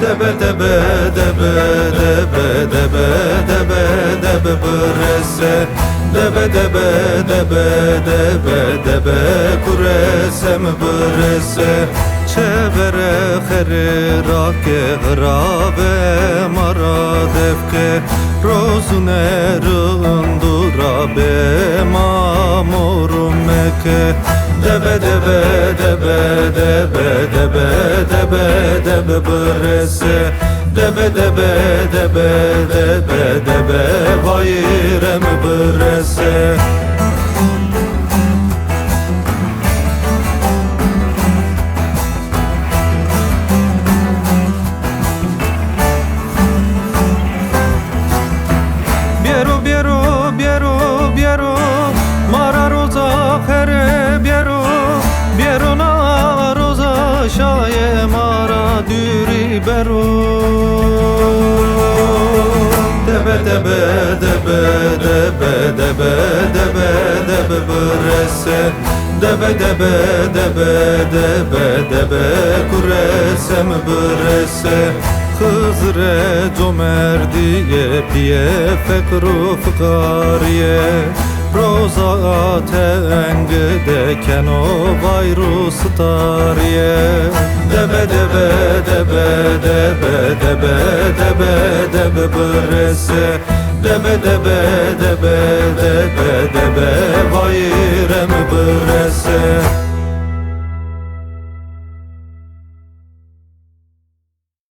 Debe debe debe debe debe debe debe burese Debe debe debe debe debe kuresem burese Çevere kheri rake hrabe mara devke Rozune rındurabe mamurumeke Debe debe debe debe debe debe debe burese Debe debe debe debe debe vayrem burese Biero biero biero biero mara roza khere biero biero na roza shaye mara düri bero Debe debe debe debe debe debe debe burese Debe debe debe debe debe kuresem burese Hızre cömerdiye piye fekru fıkariye Roza tengde keno bayru stariye Debe debe debe debe debe debe debe burese Debe debe debe debe debe vay